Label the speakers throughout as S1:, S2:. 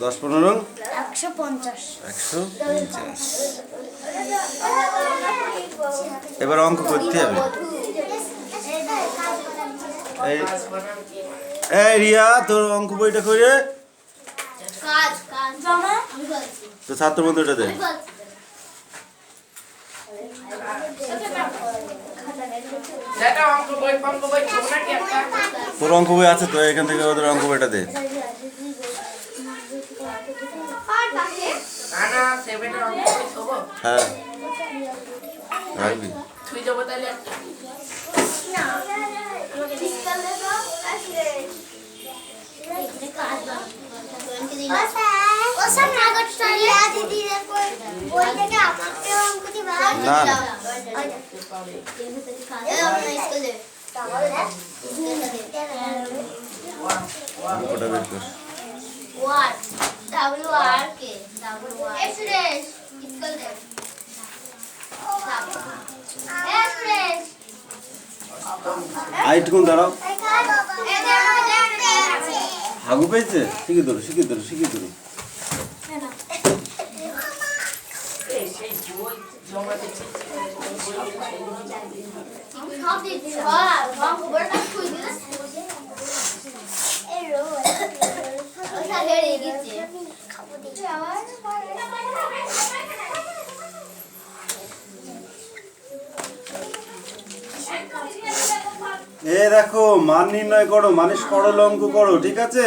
S1: 10 15
S2: 150
S1: এবার অঙ্ক করতে হবে। এই রিয়া, তোর অঙ্ক বইটা করে তো ছাত্র বন্ধুটা দে। তোর অঙ্ক বই আছে তো, এখান থেকে ওদের অঙ্ক বইটা দে। হ্যাঁ রাখবি। না না অঙ্কটা বের কর। আইট কোন দাঁড়াও, হাগু পেয়েছে, শিখে ধরো শিখে ধরো শিখে ধরো। এ দেখো, মান নির্ণয় করো, মানে সরল অঙ্ক করো, ঠিক আছে?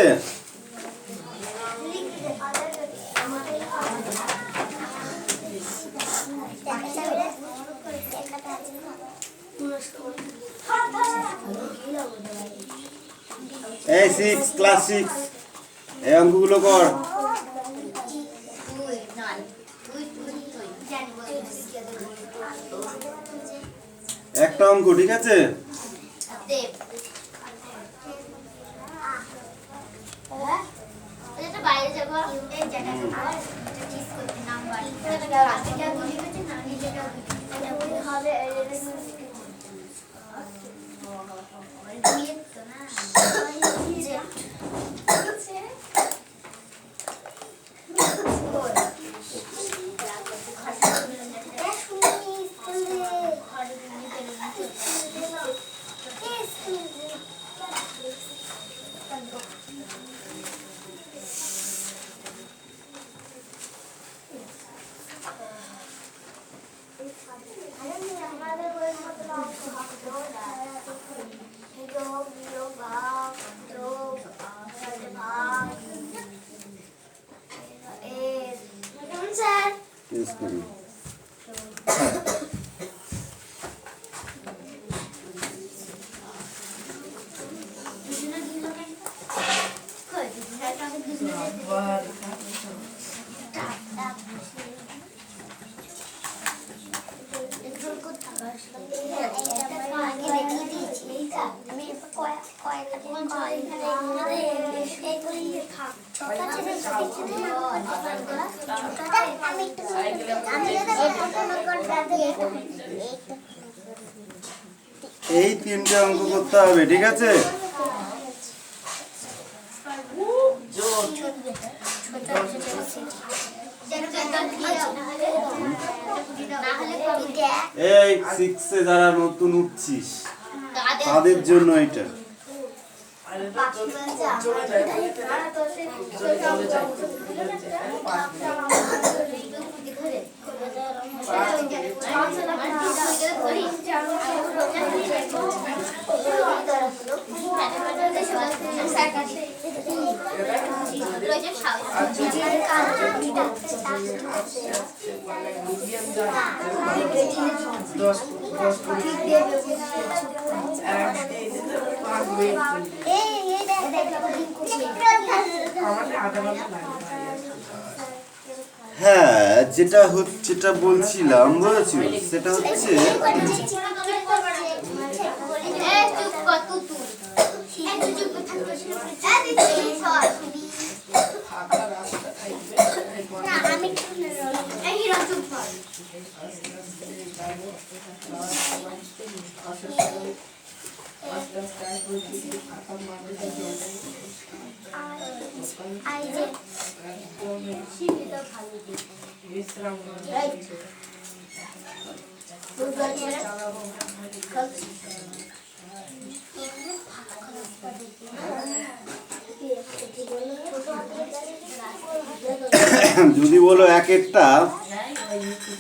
S1: এই 6 ক্লাস 6 এই অঙ্কগুলো কর। একটা অঙ্ক, ঠিক আছে? Yes, ma'am. এই তিনটে অঙ্ক করতে হবে, ঠিক আছে? এই 6 এ যারা নতুন উঠছিস তাদের জন্য এটা। হ্যাঁ, যেটা বলছিলাম বুঝেছো, সেটা হচ্ছে যদি বলো এক একটা,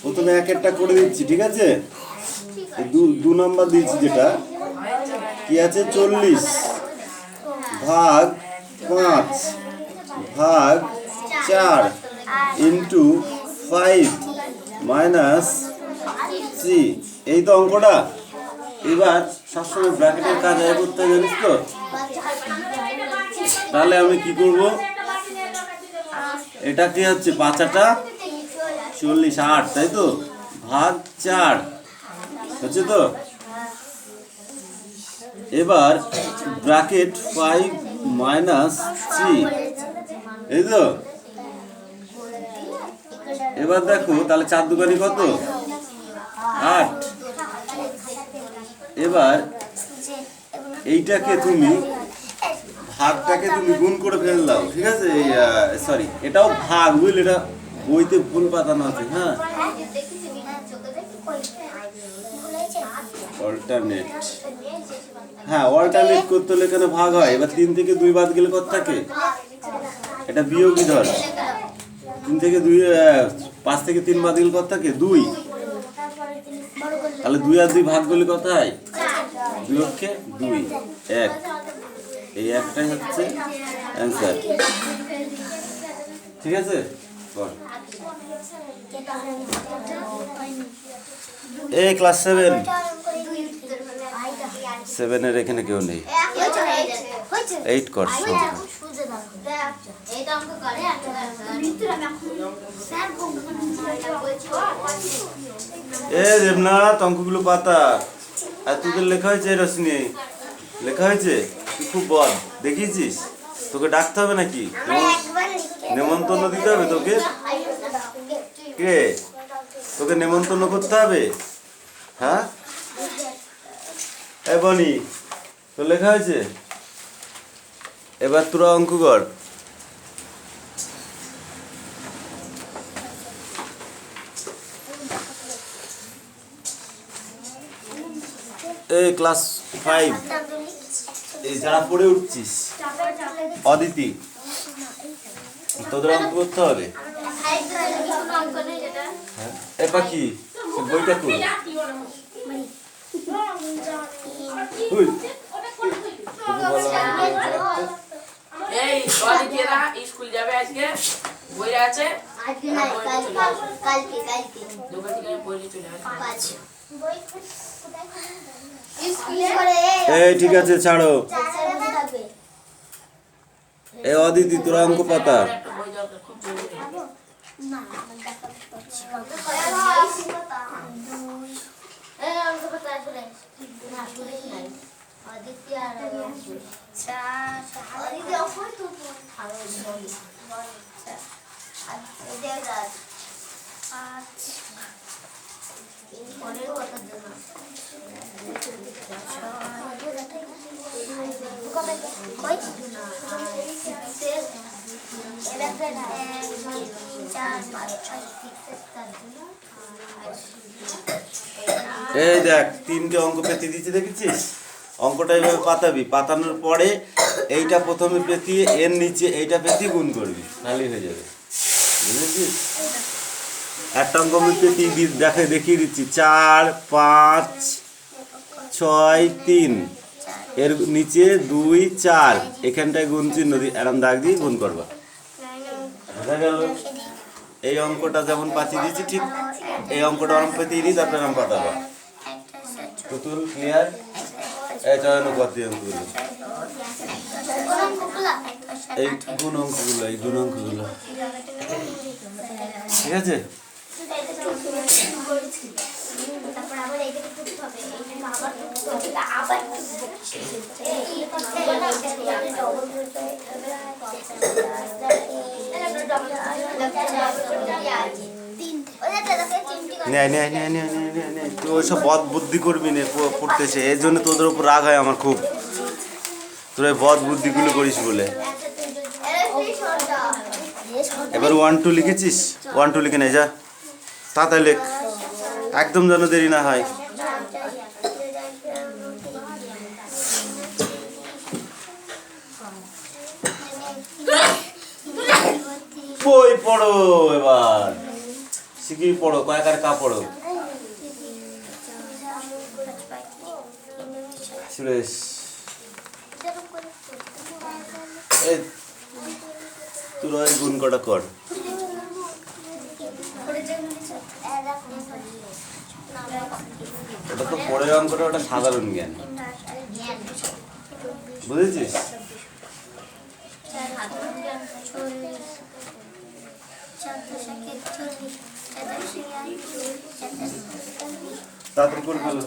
S1: প্রথমে এক একটা করে দিচ্ছি, ঠিক আছে? দু নম্বর দিচ্ছি, যেটা কি আছে, 40 ভাগ 5 ভাগ 4 ইন্টু 5 মাইনাস 3। এই তো অঙ্কটা। এবার সবসময় ব্র্যাকেটের কাজ আয় করতে জানিস তো? তাহলে আমি কি করব, এটা কি হচ্ছে 5 8 40 8, তাই তো, ভাগ 4 হচ্ছে তো। এবার ব্র্যাকেট 5 মাইনাস 3, এই তো। এবার দেখো তাহলে 4 দুগুণে কত, 8। এবার এইটাকে তুমি ভাগটাকে তুমি গুণ করে ফেলে দাও, ঠিক আছে? সরি, এটাও ভাগ, বুঝলে? এটা বইতে ভুল পাতানো আছে। হ্যাঁ, অল্টারনেট। হ্যাঁ, অল্টারনেট করতে হলে এখানে ভাগ হয়। এবার 3 থেকে 2 বাদ গেলে কত থাকে? এটা বিয়োগই ধর। 3 থেকে 2, 5 থেকে 3 বাদ গেলে কত থাকে? 2। তাহলে 2 আর 2 ভাগ করলে কত হয়? 2 অক্ষে 2, 1। এই একটাই হচ্ছে অ্যান্সার, ঠিক আছে? এই ক্লাস 7 এর এখানে কেউ নেই। 8 কর। এ দেবনাথ, অঙ্কগুলো পাতা। আর তোদের লেখা হয়েছে? রশ্মি, লেখা হয়েছে? তুই খুব বল, দেখিয়েছিস? তোকে ডাকতে হবে নাকি? নেমন্তন্ন দিতে হবে তোকে? কে তোকে নেমন্তন্ন করতে হবে? হ্যাঁ, এ বনি, তোর লেখা হয়েছে? এবার তোরা অঙ্ক কর। এই ক্লাস 5, এই যারা পড়ে উঠছিস, অদিতি, তোদের অঙ্ক করতে হবে। এ পাখি, বইটা কই?
S2: এই অদিতিরা স্কুল যাবে আজকে, বই আছে আজকে না, কালকে দোকান থেকে বই চলে আসবে।
S1: এই ঠিক আছে, ছাড়ো। এ অদিতি, তোরা অঙ্ক পাতা। এই দেখ, 3টে অঙ্ক পেতে দিচ্ছি, দেখেছিস? অঙ্কটা এইভাবে পাতাবি, পাতানোর পরে এইটা প্রথমে পেতিয়ে এর নিচে এইটা পেতিয়ে গুণ করবি, তাহলেই হয়ে যাবে, বুঝেছিস? একটা অঙ্ক আমি পেতিয়ে দেখিয়ে দিচ্ছি, 4 5 6 3, এর নিচে 2 4, এখানটায় গুণ চিহ্ন দিয়ে এরম দাগ দিয়ে গুণ করবা, বোঝা গেল? এই অঙ্কটা যেমন পাঠিয়ে দিচ্ছি, ঠিক এই অঙ্কটা আরাম পেতিয়ে দিই, তারপরে আরাম পাতাবা। পুতুল ক্লিয়ার? এই চয়ন করতে অঙ্কগুলো, এই গুণ অঙ্কগুলো, ঠিক আছে? তুই ওইসব বদ বুদ্ধি করবি না পড়তেছে, এর জন্য তোদের উপর রাগ হয় আমার খুব। তোরা বদ বুদ্ধিগুলো করিস বলে। এবার 1 2 লিখেছিস? 1 2 লিখে নে যা, তাড়াতাড়ি লেখ, একদম যেন দেরি না হয়। বই পড়ো এবার, শিখিয়ে পড়ো, কয়েকার কা পড়ো। সুরেশ এই তোরা এই গুণ কটা কর। ওটা তো পরের অঙ্কটা, ওটা সাধারণ জ্ঞান, বুঝেছিস? তাড়াতাড়ি করে ফেলো।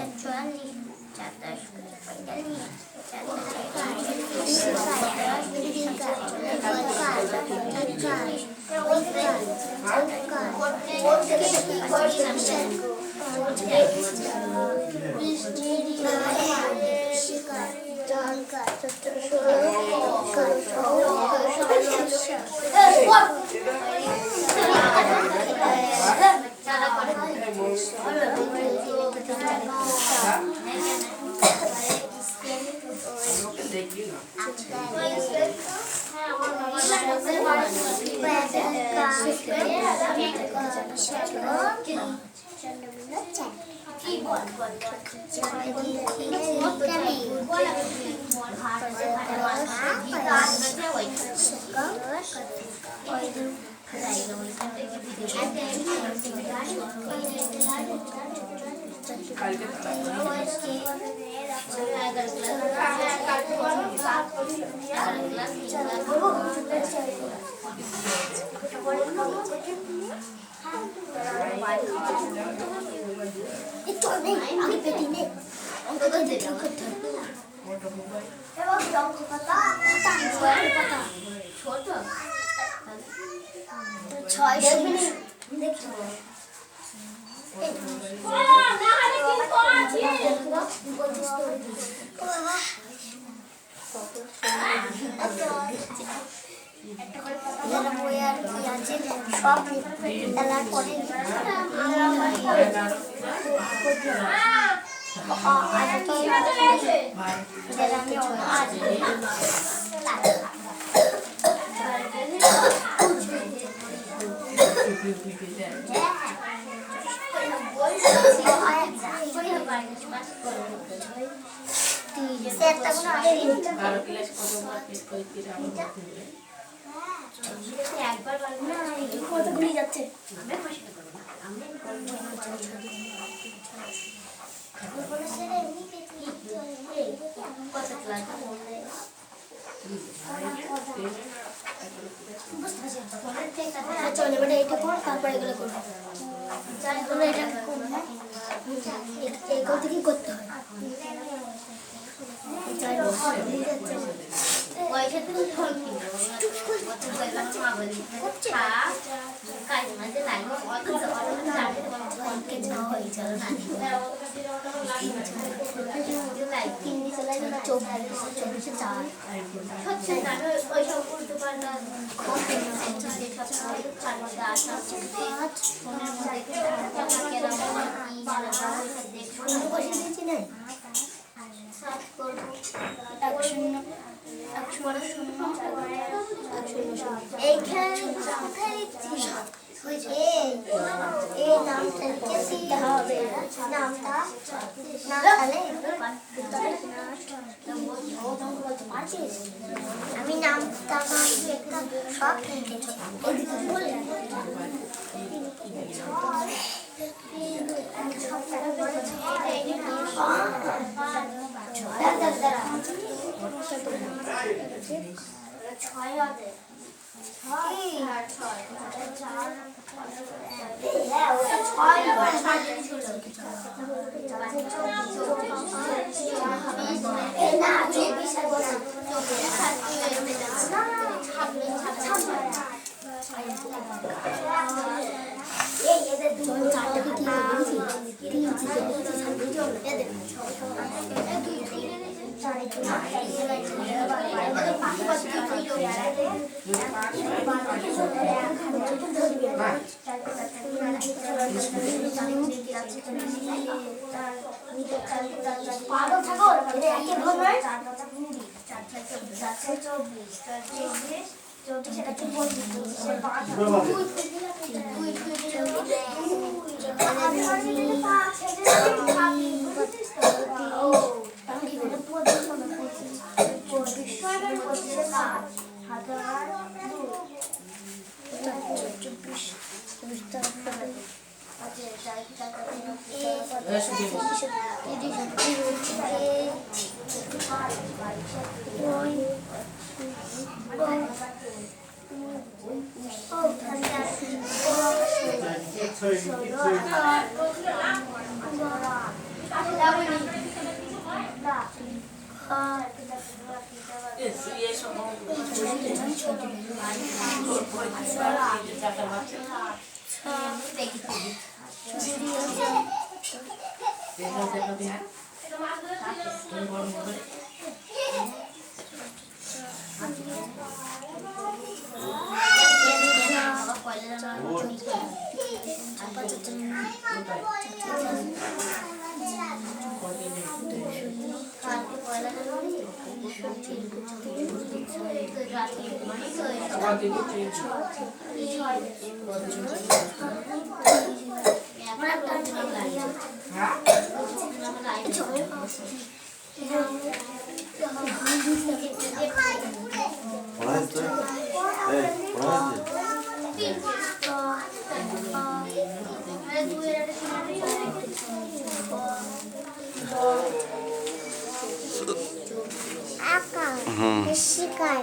S3: হস্যিকার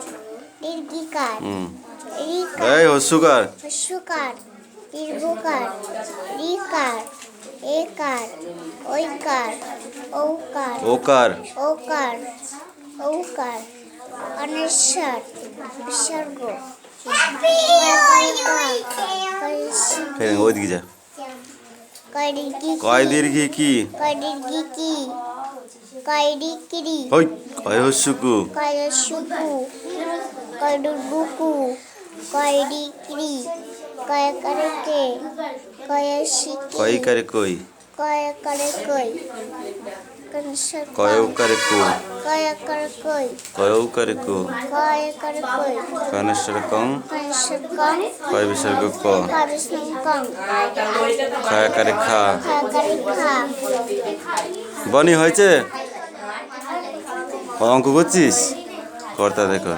S3: দীর্ঘিকার
S1: এই হস্যকার
S3: হস্যকার দীর্ঘকার রিকার একার ঐকার ঔকার
S1: ওকার
S3: ওকার ঔকার অনশ্বর বিসর্গ
S1: ফের ওইদিকে যা
S3: কয়দির্ঘি
S1: কয় দীর্ঘি কি
S3: কয়দির্ঘি কি কয়দিকিরি
S1: হই কয় হস্যকু
S3: কয়সুকু কয়দুর্গুকু কয়দিকিরি কয়কারকে কয়শিকি
S1: কয় কারে কই
S3: কয়কারে কই কনসর
S1: কয় কারে কু
S3: কয়কারে কই
S1: কয় কারে কু
S3: কয়কারে কই
S1: কানেশ্বর কং
S3: কনসর কম
S1: কয় বিসর্গ ক
S3: কবিষ্ণু কম
S1: খায় কারে খা
S3: কয়কারে খা
S1: বনি হয়েছে অঙ্ক করছিস কর্তা দেখো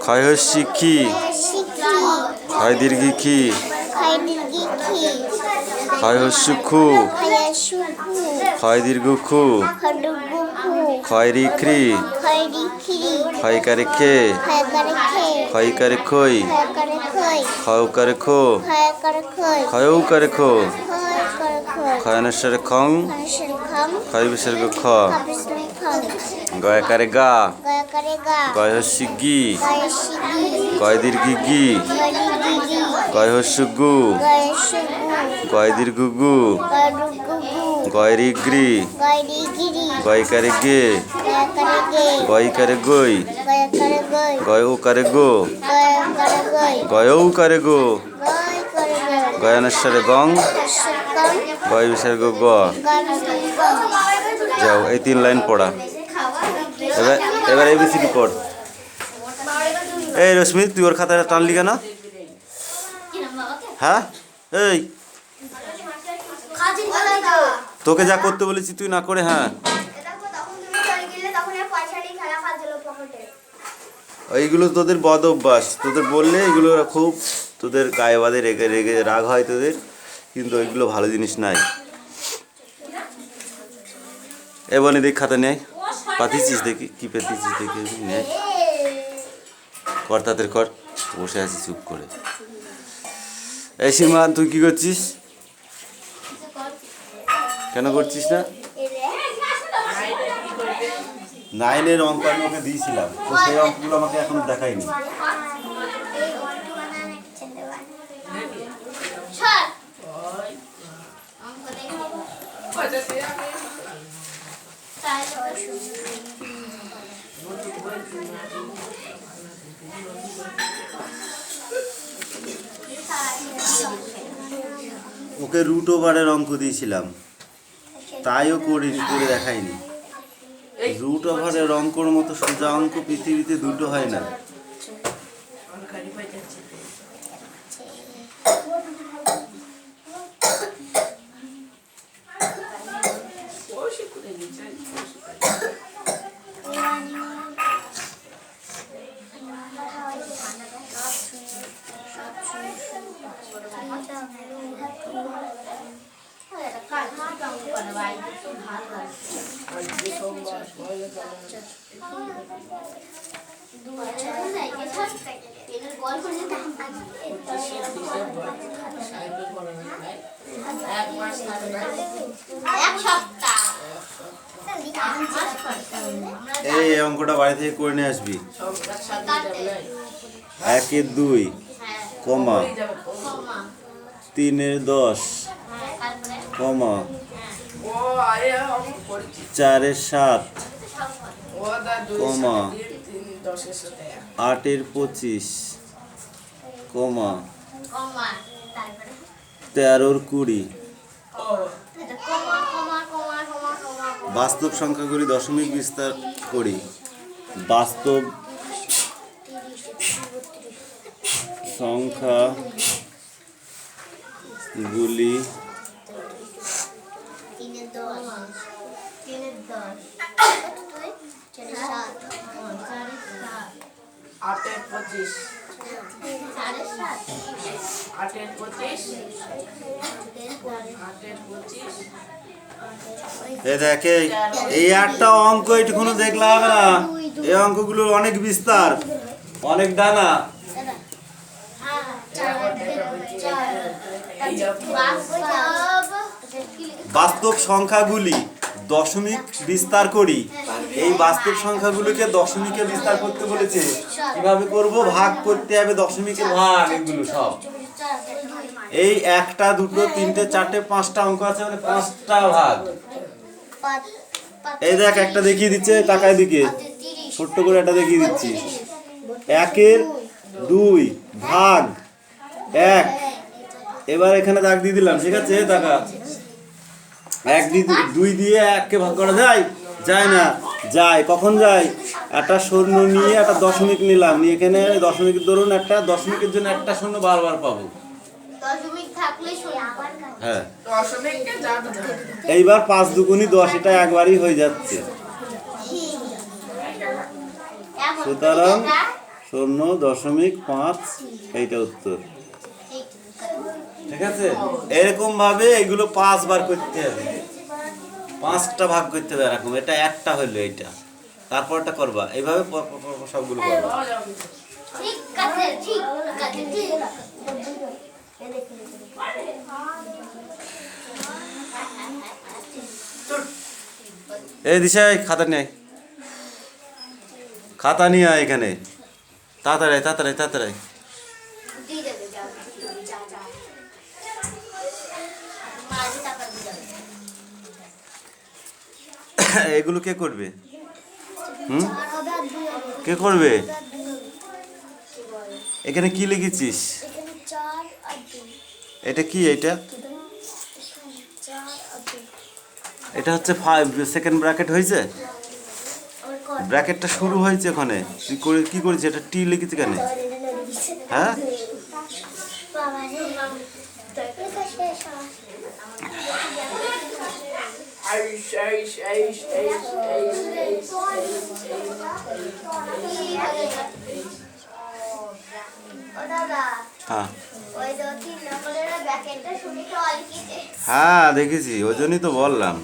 S1: ক্ষয় হস্যি কি
S3: শিকি
S1: ক্ষয় দীর্ঘি কি
S3: কয়দির্ঘি কি
S1: ক্ষয় হস্যু খু
S3: কয়সুকু
S1: ক্ষয় দীর্ঘ খু
S3: কয়দুর্গুকু
S1: ক্ষয় রি খ্রি
S3: কয়দিকিরি
S1: ক্ষয় কারে খে
S3: কয়কারে খে
S1: ক্ষয় কারে খই
S3: কয়কারে খই
S1: ক্ষয় কারে খো
S3: কয়কারে খই
S1: ক্ষয় কারে খো
S3: কয়কারে খই
S1: ক্ষয়নেশ্বর খং
S3: কনসর কম
S1: ক্ষয় বিসর্গ খ
S3: কবিষ্ণু কম
S1: গয় কারে গা
S3: কয়কারে গা
S1: গয় হস্যি গি
S3: কয়শিকি
S1: গয় দীর্ঘি গি
S3: কয়দির্ঘি
S1: গয় হস্যু গু
S3: কয়সুকু
S1: গয় দীর্ঘ গু
S3: কয়দুর্গুকু
S1: গয় রি গ্রি
S3: কয়দিগিরি
S1: গয় কারে গে
S3: কয়কারে গে
S1: গয় কারে গই
S3: কয়কারে গই
S1: গয় ও কারে গো
S3: কয়কারে গই
S1: গয় ও কারে গো
S3: গয় করে গই
S1: গয়ানেশ্বরে গং
S3: সুকম
S1: গয় বিসর্গ গ
S3: কবিষ্ণু কম
S1: যাও এই 3 লাইন পড়া এবার এবার এবিসিডি পড় এই রশ্মি তুই ওর খাতাটা টানলি কেন হ্যাঁ এই তোকে যা করতে বলেছি তুই না করে হ্যাঁ এইগুলো তোদের বদ অভ্যাস তোদের বললে এগুলো খুব তোদের গায়ে বাদে রেগে রেগে রাগ হয় তোদের কিন্তু ওইগুলো ভালো জিনিস নাই এবার দেখ খাতা নেই পাতিছিস দেখি কি পেতিছিস দেখি নে কর তাদের কর বসে আছিস চুপ করে এই সীমান তুই কি করছিস কেন করছিস না 9-এর অঙ্ক আমি ওকে দিয়েছিলাম তো সেই অঙ্কগুলো আমাকে এখনো দেখায়নি ওকে রুট ওভারের অঙ্ক দিয়েছিলাম, তাইও করিনি, করে দেখাইনি। রুট ওভারের অঙ্কর মতো সোজা অঙ্ক পৃথিবীতে দুটো হয় না। এই অঙ্কটা বাড়ি থেকে করে নিয়ে আসবি। 1 2 কমা 3 10 কমা 4 7 কমা 8 25 কমা 13 20। বাস্তব সংখ্যাগুলি দশমিক বিস্তার করি। বাস্তব সংখ্যাগুলি দেখে এই একটা অঙ্ক এইটুকুনো দেখলে হবে না, এই অঙ্কগুলোর অনেক বিস্তার, অনেক ডানা। বাস্তব সংখ্যাগুলি দশমিক বিস্তার করি। এই বাস্তব সংখ্যাগুলোকে দশমিকে বিস্তার করতে বলেছে। কিভাবে করব? ভাগ করতে হবে, দশমিকের ভাগ। এগুলো সব এই 1 2 3 4 5টা অঙ্ক আছে, মানে 5টা ভাগ। এই দেখ একটা দেখিয়ে দিচ্ছে, তাকায় দিকে ছোট্ট করে একটা দেখিয়ে দিচ্ছি। 1 2 ভাগ 1। এবার এখানে দাগ দিয়ে দিলাম, ঠিক আছে? টাকা 1 2 দিয়ে 1কে ভাগ করা যায়? যায় না। যায় কখন যায়? একটা শূন্য নিয়ে একটা দশমিক নিলাম, নিয়ে এখানে দশমিকের ধরুন একটা দশমিকের জন্য একটা শূন্য বারবার পাবো। হ্যাঁ, এইবার 5 2 10, এটা একবারই হয়ে যাচ্ছে। সুতরাং 0.5 এইটা উত্তর। ঠিক আছে? এরকম ভাবে এগুলো 5 বার করতে হবে, 5টা ভাগ করতে হবে এরকম। এটা একটা হলো, এইটা তারপরটা করবা এইভাবে সবগুলো করবা।
S3: ঠিক আছে, ঠিক আছে, ঠিক আছে।
S1: এই দিশাই খাতা নিয়ে আয়, খাতা নিয়ে আয় এখানে, তাড়াতাড়ি তাড়াতাড়ি তাড়াতাড়ি। এগুলো কে করবে? কে করবে? এখানে কি লিখেছিস? এটা কি? এটা এটা হচ্ছে 5 সেকেন্ড ব্র্যাকেট হয়েছে, ব্র্যাকেটটা শুরু হয়েছে ওখানে। তুই করে কি করেছিস? এটা টি লিখেছি কেন? হ্যাঁ, হ্যাঁ দেখেছি, ওই জন্যই তো বললাম।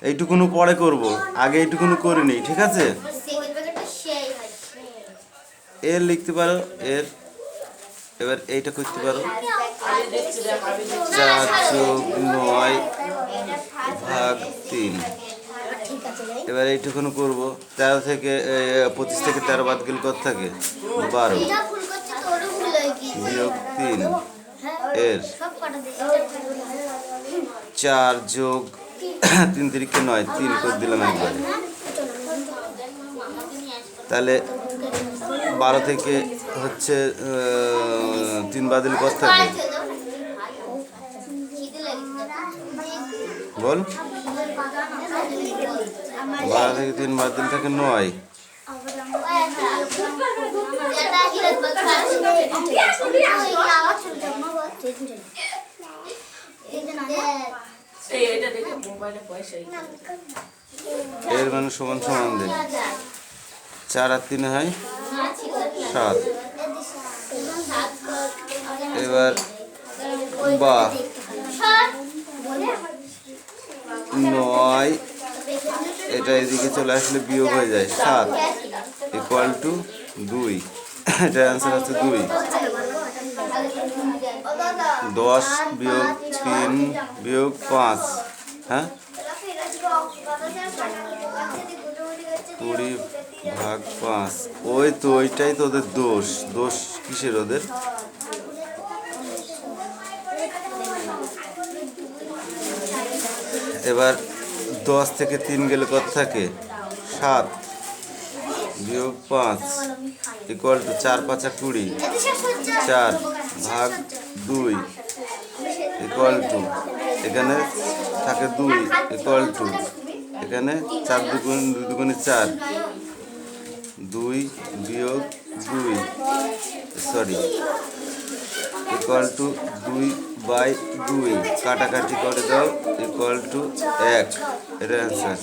S1: এইটুকুনো পরে করব, আগে এইটুকুনো করে নিই, ঠিক আছে? এর লিখতে পারো, এর এবার এইটা করতে পারো। 4 + 9 ভাগ 3। এবার এইটুকুনো করবো। 13 থেকে 25 থেকে 13 বাদ গেলে কত থাকে? 12। বিয়োগ 3 এর
S3: সব কটা দিই
S1: 4 যোগ 3 তিরিকে 9 3 করে দিলাম একবারে। তাহলে 12 থেকে হচ্ছে 3 বাদ দিলে কত থাকে বল? 12 থেকে 3 বাদ দিলে থাকে 9।
S2: এটা দেখে মোবাইলে পয়সা
S1: এর মানে সমান সমান দে 4 আর 3 হয় 7। এবার বা 9 এটা এদিকে চলে আসলে বিয়োগ হয়ে যায় 7 ইকুয়াল টু 2। এটার অ্যান্সার হচ্ছে 2। 10 বিয়োগ 3 বিয়োগ 5 হ্যাঁ 20 ভাগ 5। ওই তো ওইটাই তো ওদের দোষ। দোষ কিসের ওদের? এবার 10 থেকে 3 গেলে কত থাকে 7 বিয়োগ 5 ইকুয়াল টু 4 5 20 4 ভাগ 2 ইকুয়াল টু এখানে থাকে 2 ইকুয়াল টু এখানে 4 2 দুগুণে 4 2 বিয়োগ 2 সরি ইকুয়াল টু 2/2 কাটাকাটি করে দাও ইকুয়াল টু 1। এটা অ্যান্সার।